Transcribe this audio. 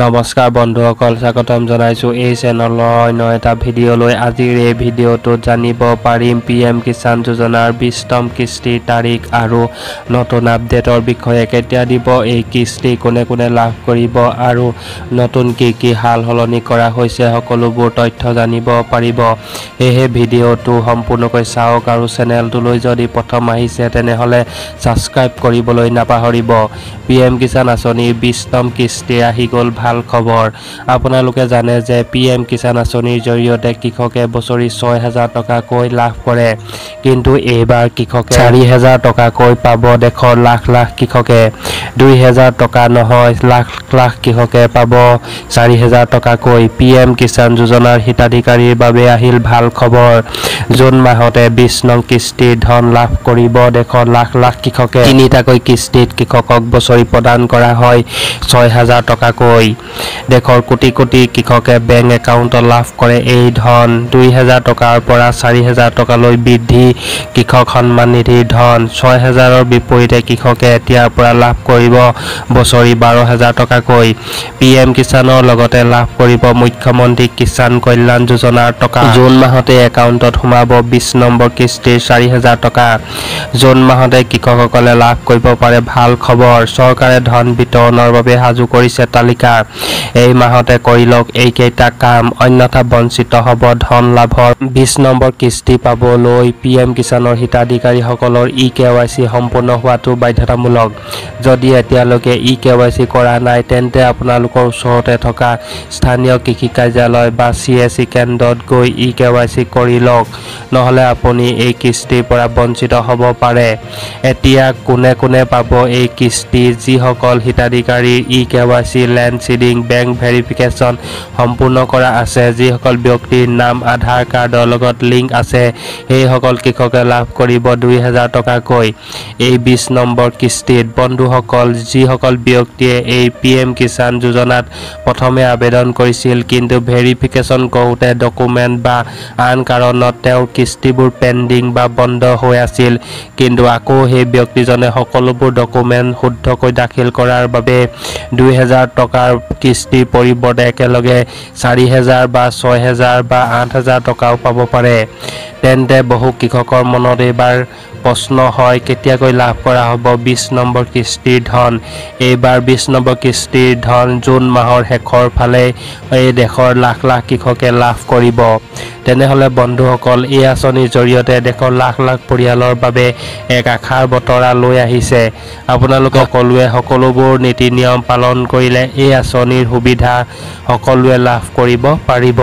নমস্কাৰ বন্ধুসকল স্বাগতম জনাইছো এই চেনেলৰ অন্য এটা ভিডিঅ'লৈ আজিৰ এই ভিডিঅ'টোত জানিব পাৰিম পিএম কিষাণ যোজনাৰ 20তম কিস্তিৰ তাৰিখ আৰু নতুন আপডেটৰ বিষয়ে কেতিয়া দিব এই কিস্তি কোনে কোনে লাভ কৰিব আৰু নতুন কি হাল হলনি কৰা হৈছে সকলোবোৰ তথ্য জানিব পাৰিব এই ভিডিঅ'টো সম্পূৰ্ণকৈ চাওক আৰু চেনেলটোলৈ যদি প্ৰথম আহিছে তেনেহলে সাবস্ক্ৰাইব কৰিবলৈ নাপাহৰিব পিএম কিষাণ আঁচনিৰ 20তম কিস্তি আহি গ'ল ভাল খবৰ আপোনালোকে জানে যে পিএম কিষাণ আঁচনিৰ জৰিয়তে কৃষকে বছৰি 6000 টকাকৈ লাভ কৰে কিন্তু এইবাৰ কৃষকে 4000 টকাকৈ পাব দেখৰ লাখ লাখ কৃষকে 2000 টকা নহয় লাখ লাখ কৃষকে পাব 4000 টকাকৈ পিএম কিষাণ যোজনাৰ হিতাধিকাৰীৰ বাবে আহিল ভাল খবৰ জুন মাহতে 20 নং কিস্তিৰ ধন লাভ কৰিব দেখৰ লাখ লাখ কৃষকে তিনিটাকৈ কিস্তিত কৃষকক বছৰি প্ৰদান কৰা হয় 6000 টকাকৈ দেখৰ কোটি কোটি কৃষকে বেংক একাউণ্টত লাভ কৰে এই ধন 2000 টকাৰ পৰা 4000 টকালৈ বৃদ্ধি কৃষক সন্মান নিধিৰ ধন 6000ৰ বিপৰীতে কৃষকে এতিয়াৰ পৰা লাভ কৰিব বছৰি 12000 টকাকৈ পিএম কিষাণৰ লগতে লাভ কৰিব মুখ্যমন্ত্ৰী কিষাণ কল্যাণ যোজনাৰ টকা জুন মাহতে একাউণ্টত সোমাব 20 নম্বৰ কিস্তিৰ 4000 টকা জুন মাহতে কৃষকসকলে লাভ কৰিব পাৰে ভাল খবৰ চৰকাৰে ধন বিতৰণৰ বাবে সাজু কৰিছে তালিকা এই মাহতে কৰিলক এইকেইটা কাম অন্যথা বঞ্চিত হ'ব ধন লাভৰ 20 নম্বৰ কিস্তি পাবলৈ পিএম কিষাণৰ হিতাধিকাৰীসকলৰ ইকেৱাইচি সম্পূৰ্ণ হোৱাটো বাধ্যতামূলক যদি এতিয়ালৈকে ইকেৱাইচি কৰা নাই তেন্তে আপোনালোকৰ ওচৰতে থকা স্থানীয় কৃষি কাৰ্যালয় বা চিএসি কেন্দ্ৰত গৈ ইকেৱাইচি কৰি লওক নহলে আপুনি এই কিস্তিৰ পৰা বঞ্চিত হ'ব পাৰে এতিয়া কোনে কোনে পাব এই কিস্তি যিসকল হিতাধিকাৰীৰ ইকেৱাইচি ল্যান্ড সিডিং বেংক ভেৰিফিকেশন সম্পূৰ্ণ কৰা আছে যিসকল ব্যক্তিৰ নাম আধাৰ কাৰ্ডৰ লগত লিংক আছে এই সকল কৃষকে লাভ কৰিব 2000 টকাকৈ এই 20 নম্বৰ কিস্তিত বন্ধুসকল যিসকল ব্যক্তিয়ে এই পিএম কিষাণ যোজনাত প্ৰথমে আবেদন কৰিছিল কিন্তু ভেৰিফিকেশন কৰোতে ডকুমেন্ট বা আন কাৰণত তেওঁৰ কিস্তিবোৰ পেন্ডিং বা বন্ধ হৈ আছিল কিন্তু আকৌ সেই ব্যক্তিজনে সকলোবোৰ ডকুমেন্ট শুদ্ধকৈ দাখিল কৰাৰ বাবে 2000 টকাৰ কিস্তি পৰিৱৰ্তে একেলগে 4000 বা 6000 বা 8000 টকাও পাব পাৰে তেন্তে বহু কৃষকৰ মনত এবাৰ প্ৰশ্ন হয় কেতিয়াকৈ লাভ কৰা হ'ব 20 নম্বৰ কিস্তিৰ ধন এইবাৰ 20 নম্বৰ কিস্তিৰ ধন জুন মাহৰ শেষৰ ফালে এই দেশৰ লাখ লাখ কৃষকে লাভ কৰিব তেনেহলে বন্ধুসকল এই আঁচনিৰ জৰিয়তে দেশৰ লাখ লাখ পৰিয়ালৰ বাবে এক আশাৰ বতৰা লৈ আহিছে আপোনালোকে সকলোৱে সকলোবোৰ নীতি নিয়ম পালন কৰিলে এই আঁচনিৰ সুবিধা সকলোৱে লাভ কৰিব পাৰিব